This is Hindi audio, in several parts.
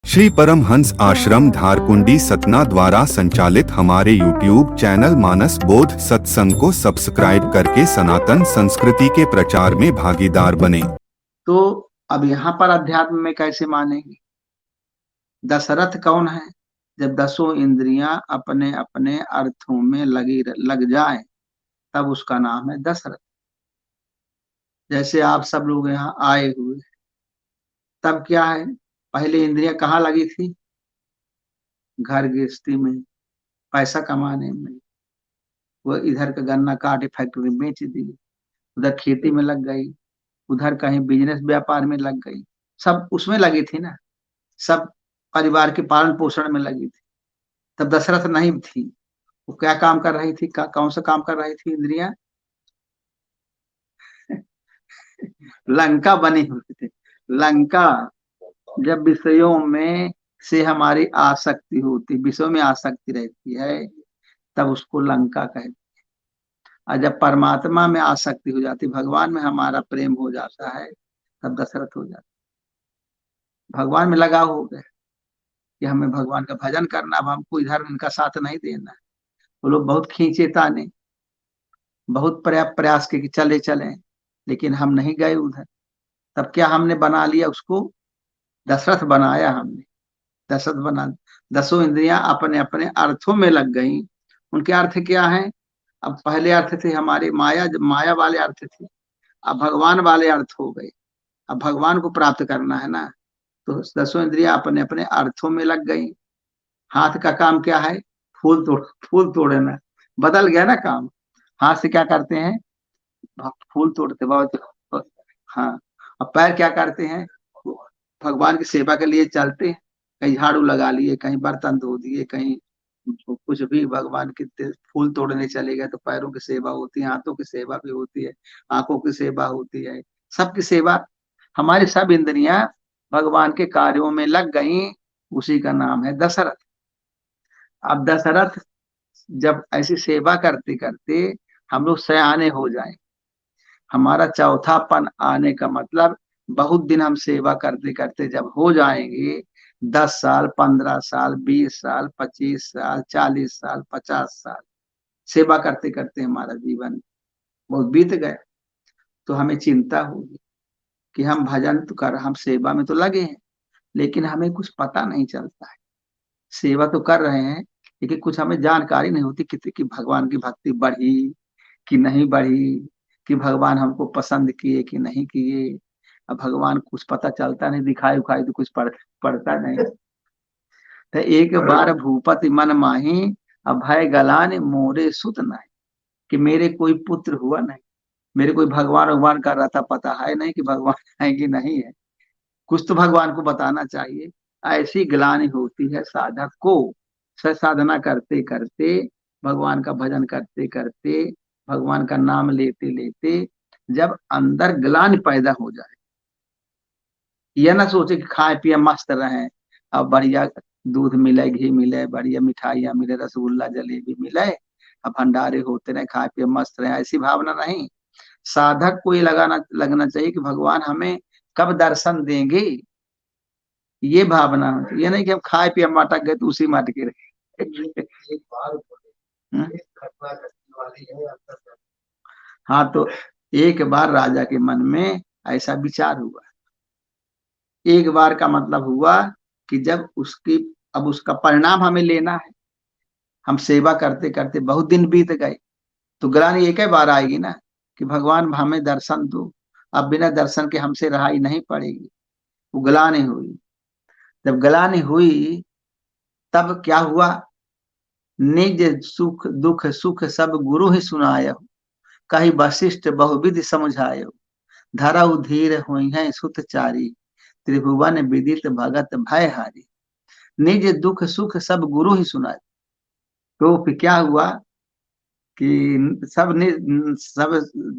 श्री परमहंस आश्रम धारकुंडी सतना द्वारा संचालित हमारे YouTube चैनल मानस बोध सत्संग को सब्सक्राइब करके सनातन संस्कृति के प्रचार में भागीदार बने। तो अब यहाँ पर अध्यात्म में कैसे मानेंगे? दशरथ कौन है? जब दसों इंद्रियां अपने अपने अर्थों में लग जाएं, तब उसका नाम है दशरथ। जैसे आप सब लोग यहाँ आए हुए, तब क्या है? पहले इंद्रियां कहाँ लगी थी? घर गृहस्थी में, पैसा कमाने में। वो इधर का गन्ना काटे फैक्ट्री में बेच दी, उधर खेती में लग गई, उधर कहीं बिजनेस व्यापार में लग गई, सब उसमें लगी थी ना। सब परिवार के पालन पोषण में लगी थी। तब दशरथ नहीं थी। वो क्या काम कर रही थी? कौन सा काम कर रही थी इंद्रियां? लंका बनी हुई थी। लंका जब विषयों में से हमारी आसक्ति होती, विषयों में आसक्ति रहती है, तब उसको लंका कहते हैं। और जब परमात्मा में आसक्ति हो जाती, भगवान में हमारा प्रेम हो जाता है, तब दशरथ हो जाता है। भगवान में लगाव हो गया कि हमें भगवान का भजन करना, अब हमको इधर इनका साथ नहीं देना। वो लोग बहुत खींचे ताने, बहुत प्रयास के कि चले चले, लेकिन हम नहीं गए उधर। तब क्या हमने बना लिया उसको? दशरथ बनाया हमने। दशरथ बना, दसों इंद्रियां अपने अपने अर्थों में लग गई। उनके अर्थ क्या है? अब पहले अर्थ थे हमारे माया, माया वाले अर्थ थे, अब भगवान वाले अर्थ हो गए। अब भगवान को प्राप्त करना है ना, तो दसों इंद्रियां अपने अपने अर्थों में लग गई। हाथ का काम क्या है? फूल तोड़ना। बदल गया ना काम। हाथ से क्या करते हैं? फूल तोड़ते बहुत। हाँ। अब पैर क्या करते हैं? भगवान की सेवा के लिए चलते हैं। कहीं झाड़ू लगा लिए, कहीं बर्तन धो दिए, कहीं कुछ भी भगवान के फूल तोड़ने चले गए, तो पैरों की सेवा होती है, हाथों की सेवा भी होती है, आंखों की सेवा होती है, सबकी सेवा। हमारी सब इंद्रियां भगवान के कार्यों में लग गई। उसी का नाम है दशरथ। अब दशरथ जब ऐसी सेवा करते करते हम लोग सयाने हो जाएं, हमारा चौथापन आने का मतलब बहुत दिन हम सेवा करते करते जब हो जाएंगे, 10 साल, 15 साल, 20 साल, 25 साल, 40 साल, 50 साल सेवा करते करते हमारा जीवन बहुत बीत गया, तो हमें चिंता होगी कि हम भजन तो कर, हम सेवा में तो लगे हैं, लेकिन हमें कुछ पता नहीं चलता है। सेवा तो कर रहे हैं, लेकिन कुछ हमें जानकारी नहीं होती कि भगवान की भक्ति बढ़ी कि नहीं बढ़ी, कि भगवान हमको पसंद किए कि नहीं किए। अब भगवान कुछ पता चलता नहीं, दिखाई उखाई तो कुछ पड़ता नहीं। तो एक बार भूपति मन माही, अभय गलान मोरे सुत नहीं। कि मेरे कोई पुत्र हुआ नहीं, मेरे कोई भगवान कर रहा था, पता है नहीं कि भगवान है कि नहीं है। कुछ तो भगवान को बताना चाहिए। ऐसी ग्लानि होती है साधक को, साधना करते करते, भगवान का भजन करते करते, भगवान का नाम लेते लेते, जब अंदर ग्लानि पैदा हो जाए। यह ना सोचे कि खाए पिए मस्त रहे, अब बढ़िया दूध मिले, घी मिले, बढ़िया मिठाइयाँ मिले, रसगुल्ला जलेबी मिले, अब भंडारे होते रहे, खाए पिए मस्त रहे, ऐसी भावना नहीं। साधक को ये लगना चाहिए कि भगवान हमें कब दर्शन देंगे, ये भावना। ये नहीं कि हम खाए पिए मटक गए तो उसी मटके रहे। हाँ, तो एक बार राजा के मन में ऐसा विचार हुआ। एक बार का मतलब हुआ कि जब उसकी, अब उसका परिणाम हमें लेना है। हम सेवा करते करते बहुत दिन बीत गए, तो ग्लानि एक ही बार आएगी ना कि भगवान हमें दर्शन दो। अब बिना दर्शन के हमसे रहाई नहीं पड़ेगी। वो ग्लानि हुई। जब ग्लानि हुई, तब क्या हुआ? निज सुख दुख सुख सब गुरु ही सुनायो, कही वशिष्ठ बहुविधि समझायो, धरऊ धीर हुई है सुतचारी, त्रिभुवन विदित भगत भय हारी। निज दुख सुख सब गुरु ही सुनाए। तो फिर क्या हुआ कि सब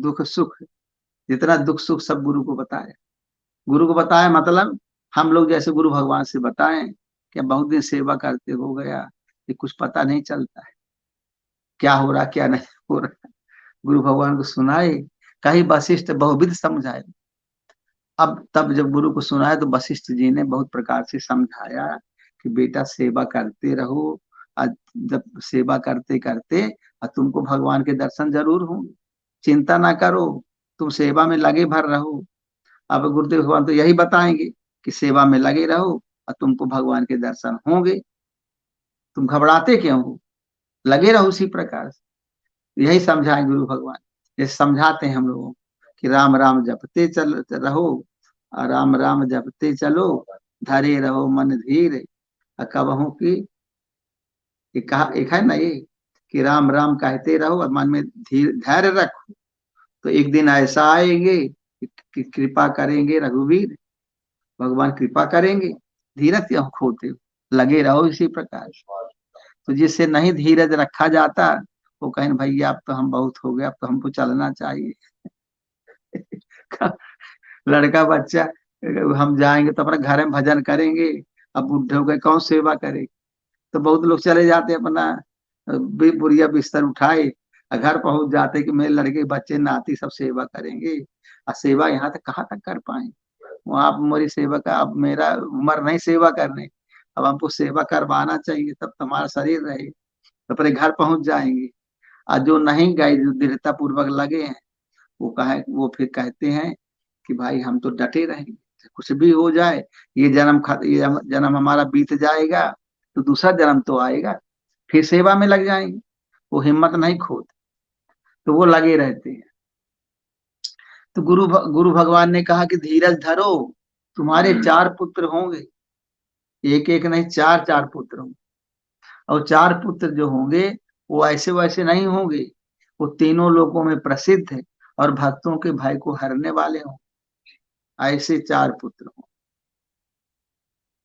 दुख सुख, जितना दुख सुख सब गुरु को बताया। गुरु को बताया मतलब हम लोग जैसे गुरु भगवान से बताएं कि बहुत दिन सेवा करते हो गया, ये कुछ पता नहीं चलता है, क्या हो रहा क्या नहीं हो रहा। गुरु भगवान को सुनाए, कहीं वशिष्ठ बहुविध समझाए। अब तब जब गुरु को सुनाया तो वशिष्ठ जी ने बहुत प्रकार से समझाया कि बेटा सेवा करते रहो, जब सेवा करते करते तुमको भगवान के दर्शन जरूर होंगे, चिंता ना करो, तुम सेवा में लगे भर रहो। अब गुरुदेव भगवान तो यही बताएंगे कि सेवा में लगे रहो और तुमको भगवान के दर्शन होंगे, तुम घबराते क्यों हो, लगे रहो उसी प्रकार से। यही समझाए गुरु भगवान, जैसे समझाते हैं हम लोगों को कि राम राम जपते चल रहो, और राम राम जपते चलो, धरे रहो मन धीर, कबहू की, ये कहा एक है ना ये, कि राम राम कहते रहो और मन में धीर धैर्य रखो, तो एक दिन ऐसा आएंगे कि कृपा करेंगे रघुवीर, भगवान कृपा करेंगे, धीरज क्यों खोते हो, लगे रहो इसी प्रकार। तो जिससे नहीं धीरज रखा जाता, वो कहें भैया अब तो हम बहुत हो गए, अब तो हमको चलना चाहिए। लड़का बच्चा, हम जाएंगे तो अपने घर में भजन करेंगे, अब बुढ़े हो गए कौन सेवा करे, तो बहुत लोग चले जाते अपना बुढ़िया बिस्तर उठाए, घर पहुंच जाते कि मेरे लड़के बच्चे नाती सब सेवा करेंगे, और सेवा यहाँ तक कहाँ तक कर पाए, वहां आप मेरी सेवा का, अब मेरा उम्र नहीं सेवा करने, अब हमको सेवा करवाना चाहिए तब तुम्हारा शरीर रहे, तो अपने घर पहुंच जाएंगे। और जो नहीं गए, जो दृढ़ता पूर्वक लगे हैं, वो फिर कहते हैं कि भाई हम तो डटे रहेंगे, कुछ भी हो जाए, ये जन्म हमारा बीत जाएगा तो दूसरा जन्म तो आएगा, फिर सेवा में लग जाएंगे, वो हिम्मत नहीं खोते, तो वो लगे रहते हैं। तो गुरु भगवान ने कहा कि धीरज धरो, तुम्हारे 4 पुत्र होंगे, एक एक नहीं, 4 4 पुत्र होंगे, और 4 पुत्र जो होंगे वो ऐसे वैसे नहीं होंगे, वो तीनों लोगों में प्रसिद्ध है और भक्तों के भय को हरने वाले हों, ऐसे 4 पुत्र हों।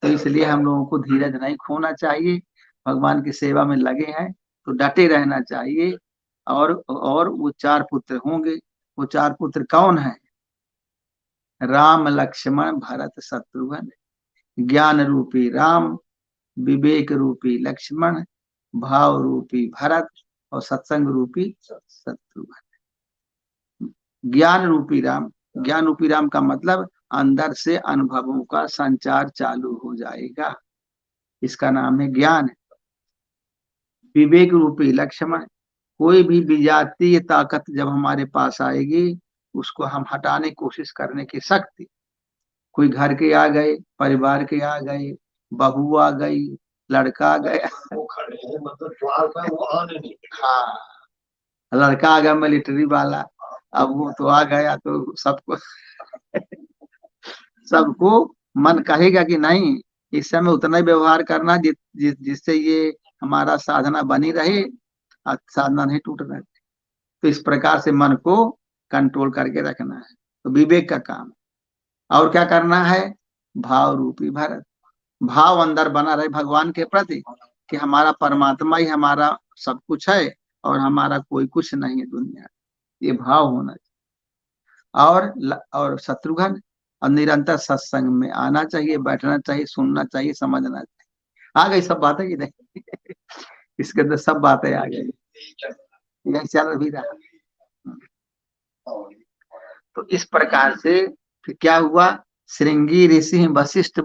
तो इसलिए हम लोगों को धीरज नहीं खोना चाहिए, भगवान की सेवा में लगे हैं तो डटे रहना चाहिए। और वो 4 पुत्र होंगे, वो 4 पुत्र कौन है, राम लक्ष्मण भरत शत्रुघ्न, ज्ञान रूपी राम, विवेक रूपी लक्ष्मण, भाव रूपी भरत, और सत्संग रूपी शत्रुघ्न। ज्ञान रूपी राम, ज्ञान रूपी राम का मतलब अंदर से अनुभवों का संचार चालू हो जाएगा, इसका नाम है ज्ञान। विवेक रूपी लक्ष्मण, कोई भी विजातीय ताकत जब हमारे पास आएगी उसको हम हटाने की कोशिश करने की शक्ति, कोई घर के आ गए, परिवार के आ गए, बहू आ गई, लड़का आ गया, वो खड़े हैं मतलब द्वार पे, वो आने नहीं, हाँ, लड़का आ गया मिलिट्री वाला, अब वो तो आ गया तो सबको सबको मन कहेगा कि नहीं, इस समय उतना ही व्यवहार करना जिससे ये हमारा साधना बनी रहे, साधना नहीं टूट रहे। तो इस प्रकार से मन को कंट्रोल करके रखना है, तो विवेक का काम। और क्या करना है, भाव रूपी भरत, भाव अंदर बना रहे भगवान के प्रति कि हमारा परमात्मा ही हमारा सब कुछ है और हमारा कोई कुछ नहीं है दुनिया, ये भाव होना चाहिए। और शत्रुघ्न, और निरंतर सत्संग में आना चाहिए, बैठना चाहिए, सुनना चाहिए, समझना चाहिए। आ गई सब बातें कि नहीं? इसके अंदर सब बातें आ गई, यही चल भी रहा। तो इस प्रकार से फिर क्या हुआ, श्रृंगी ऋषि वशिष्ठ